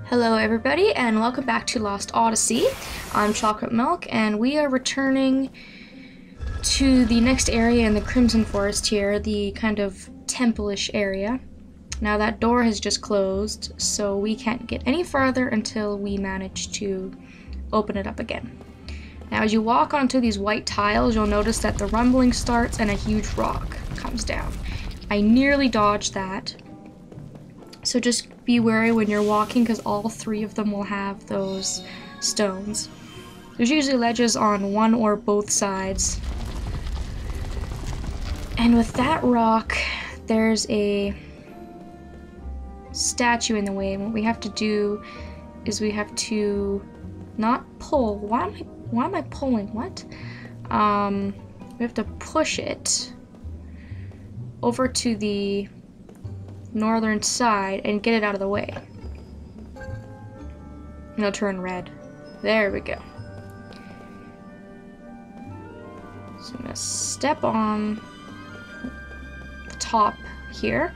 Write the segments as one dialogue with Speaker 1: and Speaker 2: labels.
Speaker 1: Hello everybody and welcome back to Lost Odyssey. I'm Chocolate Milk and we are returning to the next area in the Crimson Forest here, the kind of temple-ish area. Now that door has just closed, so we can't get any farther until we manage to open it up again. Now as you walk onto these white tiles, you'll notice that the rumbling starts and a huge rock comes down. I nearly dodged that. So just be wary when you're walking because all three of them will have those stones. There's usually ledges on one or both sides. And with that rock, there's a statue in the way, and what we have to do is we have to not pull. Why am I pulling? What? We have to push it over to the northern side and get it out of the way. And it'll turn red. There we go. So I'm gonna step on the top here.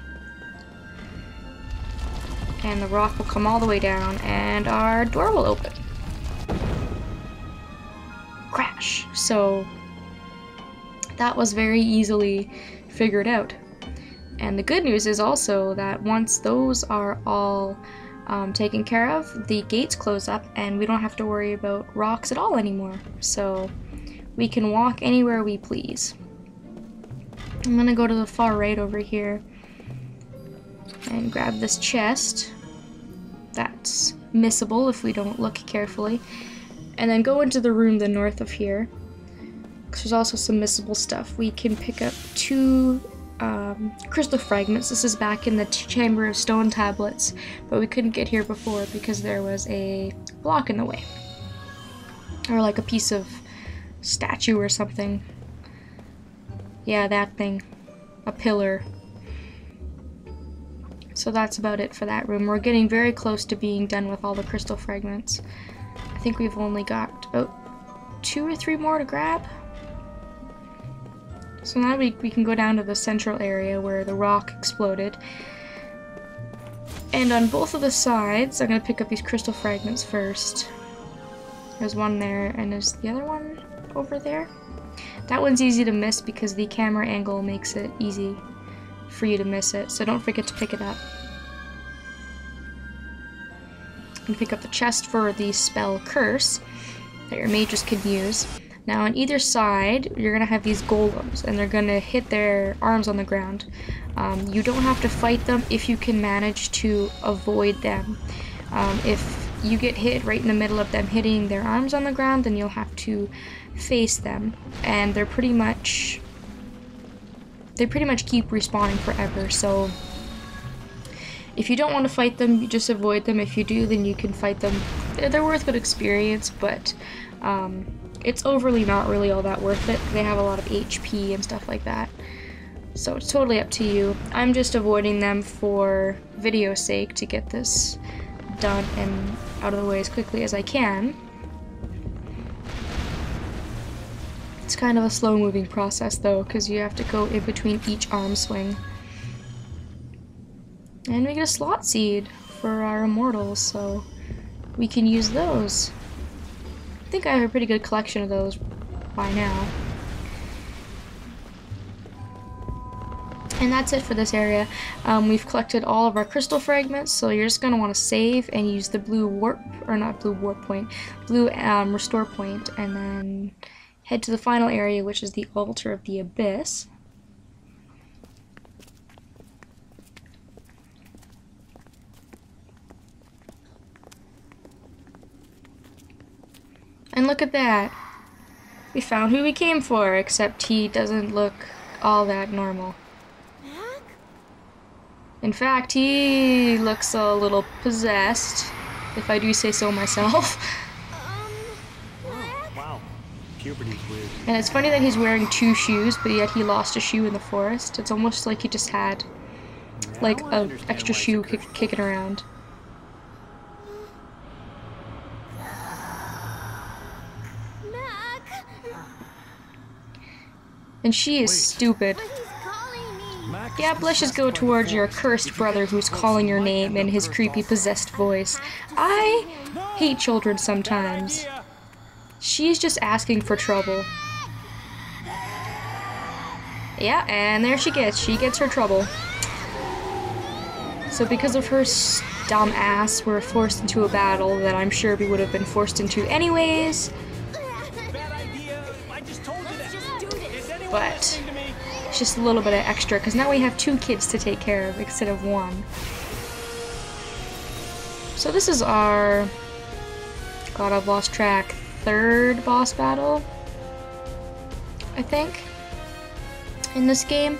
Speaker 1: And the rock will come all the way down and our door will open. Crash. So that was very easily figured out. And the good news is also that once those are all taken care of, the gates close up and we don't have to worry about rocks at all anymore. So we can walk anywhere we please. I'm gonna go to the far right over here and grab this chest. That's missable if we don't look carefully. And then go into the room to the north of here, because there's also some missable stuff. We can pick up two crystal fragments. This is back in the chamber of stone tablets, but we couldn't get here before because there was a block in the way, or like a piece of statue or something. Yeah, that thing, a pillar. So that's about it for that room. We're getting very close to being done with all the crystal fragments. I think we've only got about 2 or 3 more to grab. So now we can go down to the central area where the rock exploded. And on both of the sides, I'm going to pick up these crystal fragments first. There's one there, and there's the other one over there. That one's easy to miss because the camera angle makes it easy for you to miss it, so don't forget to pick it up. And pick up the chest for the spell Curse that your mages can use. Now on either side, you're going to have these golems, and they're going to hit their arms on the ground. You don't have to fight them if you can manage to avoid them. If you get hit right in the middle of them hitting their arms on the ground, then you'll have to face them. And they pretty much keep respawning forever, so if you don't want to fight them, you just avoid them. If you do, then you can fight them. They're worth good experience, but it's overly not really all that worth it. They have a lot of HP and stuff like that. So it's totally up to you. I'm just avoiding them for video's sake to get this done and out of the way as quickly as I can. It's kind of a slow moving process though, because you have to go in between each arm swing. And we get a slot seed for our immortals, so we can use those. I think I have a pretty good collection of those by now. And that's it for this area. We've collected all of our crystal fragments, so you're just going to want to save and use the blue restore point, and then head to the final area, which is the altar of the abyss. And look at that. We found who we came for, except he doesn't look all that normal. In fact, he looks a little possessed, if I do say so myself.
Speaker 2: Wow. Puberty's weird.
Speaker 1: And it's funny that he's wearing 2 shoes, but yet he lost a shoe in the forest. It's almost like he just had like an extra shoe kicking around. And she is stupid.
Speaker 2: Mac,
Speaker 1: Yep, let's just go towards your cursed brother who's calling your name in his creepy possessed voice. I hate children sometimes. She's just asking for trouble. Yeah, and there she gets her trouble. So because of her dumb ass, we're forced into a battle that I'm sure we would have been forced into anyways. But it's just a little bit of extra, because now we have 2 kids to take care of instead of 1. So this is our, God, I've lost track, 3rd boss battle, I think, in this game.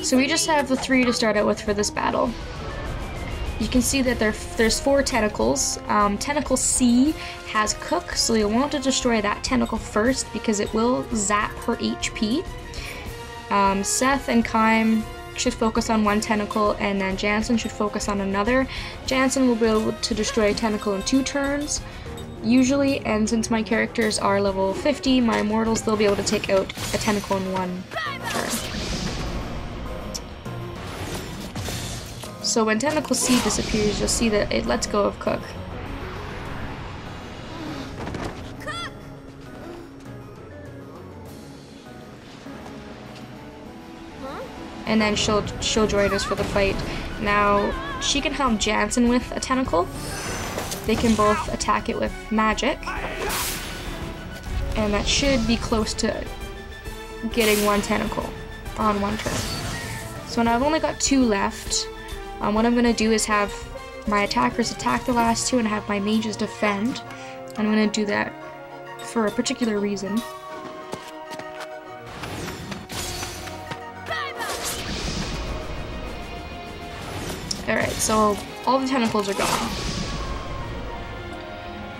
Speaker 1: So we just have the 3 to start out with for this battle. You can see that there's 4 tentacles. Tentacle C has Cook, so you'll want to destroy that tentacle first because it will zap her HP. Seth and Kym should focus on 1 tentacle, and then Jansen should focus on another. Jansen will be able to destroy a tentacle in 2 turns, usually, and since my characters are level 50, my immortals, they'll be able to take out a tentacle in 1 turn. So when Tentacle C disappears, you'll see that it lets go of Cook. And then she'll join us for the fight. Now, she can help Jansen with a tentacle. They can both attack it with magic. And that should be close to getting 1 tentacle on 1 turn. So now I've only got 2 left. What I'm going to do is have my attackers attack the last 2 and have my mages defend. I'm going to do that for a particular reason. Alright, so all the tentacles are gone.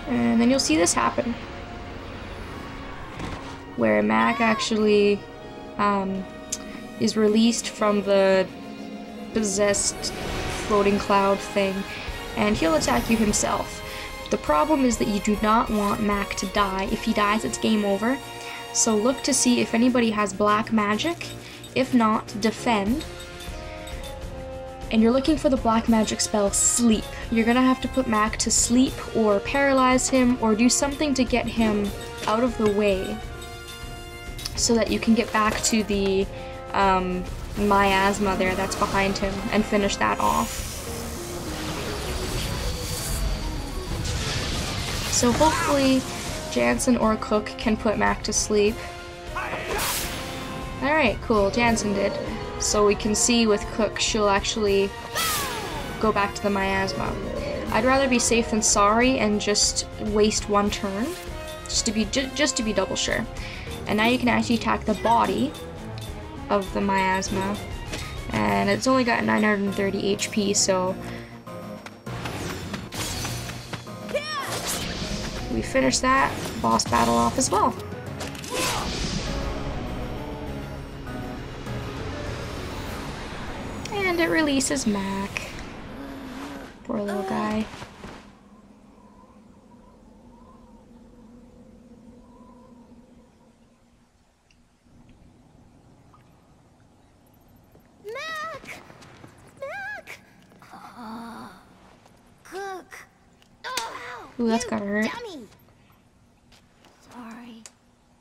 Speaker 1: And then you'll see this happen. Where Mac actually is released from the possessed floating cloud thing, and he'll attack you himself. The problem is that you do not want Mac to die. If he dies, it's game over. So look to see if anybody has black magic. If not, defend. And you're looking for the black magic spell Sleep. You're gonna have to put Mac to sleep or paralyze him or do something to get him out of the way so that you can get back to the miasma there that's behind him and finish that off. So hopefully Jansen or Cook can put Mac to sleep. Alright, cool, Jansen did. So we can see with Cook, she'll actually go back to the miasma. I'd rather be safe than sorry and just waste 1 turn, just to be double sure. And now you can actually attack the body of the miasma, and it's only got 930 HP, so we finished that boss battle off as well. And it releases Mac. Poor little guy. Ooh, that's gotta hurt.
Speaker 3: Dummy. Sorry.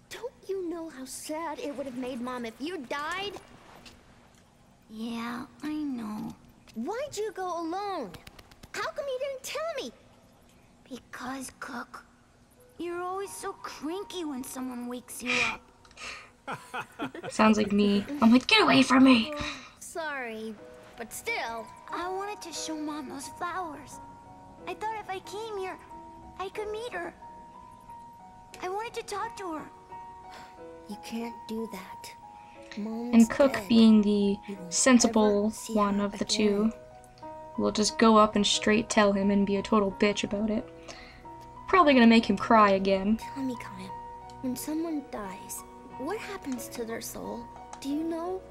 Speaker 3: Don't you know how sad it would have made Mom if you died? Yeah, I know. Why'd you go alone? How come you didn't tell me? Because, Cook, you're always so cranky when someone wakes you up.
Speaker 1: Sounds like me. I'm like, get away from me!
Speaker 3: Sorry, but still. I wanted to show Mom those flowers. I thought if I came here, I could meet her. I wanted to talk to her. You can't do that. Mom's
Speaker 1: And Cook,
Speaker 3: dead.
Speaker 1: being the sensible one of the 2, will just go up and straight tell him and be a total bitch about it. Probably gonna make him cry again.
Speaker 3: Tell me, Kyle, when someone dies, what happens to their soul? Do you know?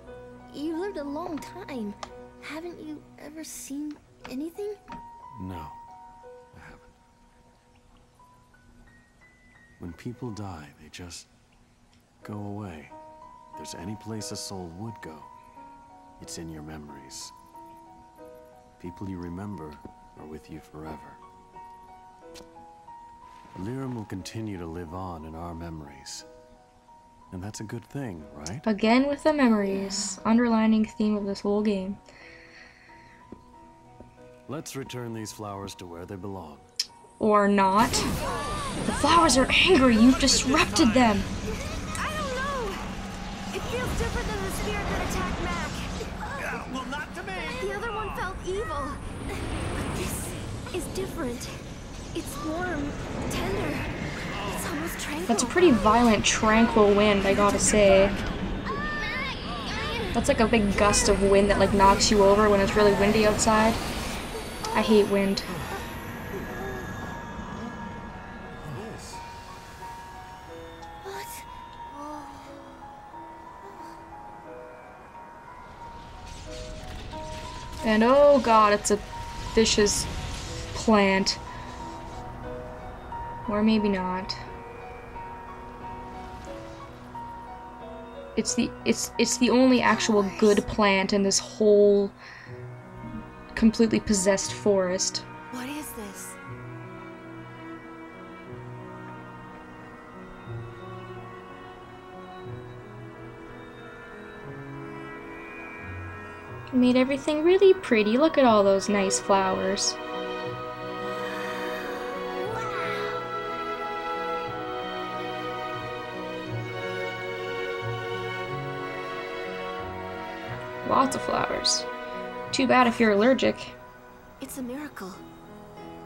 Speaker 3: You lived a long time. Haven't you ever seen anything?
Speaker 2: No, I haven't. When people die, they just go away. If there's any place a soul would go, It's in your memories. People you remember are with you forever. Lyrum will continue to live on in our memories. And that's a good thing, right?
Speaker 1: Again with the memories. Underlining theme of this whole game.
Speaker 2: Let's return these flowers to where they belong.
Speaker 1: Or not. The flowers are angry. You've disrupted them.
Speaker 3: I don't know. It feels different than the spirit that attacked Mac.
Speaker 4: Well, not to me.
Speaker 3: The other one felt evil. But this is different. It's warm, tender. It's almost tranquil.
Speaker 1: That's a pretty violent, tranquil wind, I gotta say. That's like a big gust of wind that like knocks you over when it's really windy outside. I hate wind.
Speaker 3: What?
Speaker 1: And oh god, it's a vicious plant. Or maybe not. It's the only actual good plant in this whole completely possessed forest.
Speaker 3: What is this?
Speaker 1: Made everything really pretty. Look at all those nice flowers. Lots of flowers. Too bad if you're allergic.
Speaker 3: It's a miracle.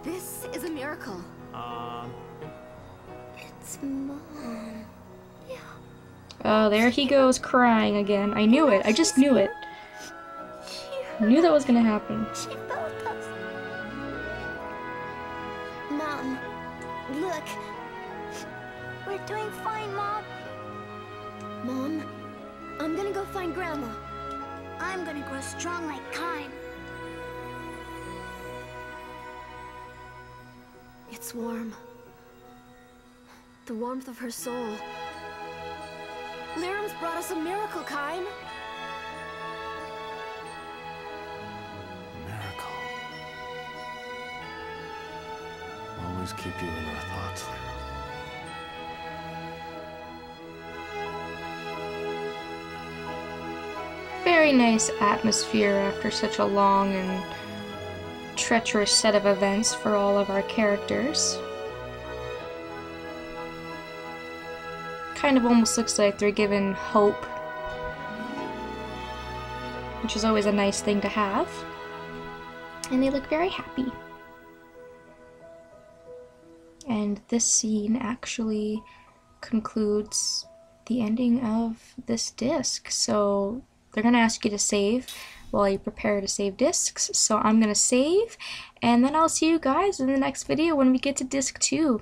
Speaker 3: This is a miracle. It's Mom. Yeah.
Speaker 1: Oh, there he goes crying again. I knew it. I just knew it. I knew that was gonna happen.
Speaker 3: She felt us. Mom, look. We're doing fine, Mom. Mom, I'm gonna go find Grandma. I'm gonna grow strong like Kime. It's warm. The warmth of her soul. Lyrum's brought us a miracle, Kime.
Speaker 2: Miracle. Always keep you in our thoughts, Lyra.
Speaker 1: Very nice atmosphere after such a long and treacherous set of events for all of our characters. Kind of almost looks like they're given hope, which is always a nice thing to have. And they look very happy. And this scene actually concludes the ending of this disc. So they're going to ask you to save while you prepare to save discs. So I'm going to save, and then I'll see you guys in the next video when we get to disc 2.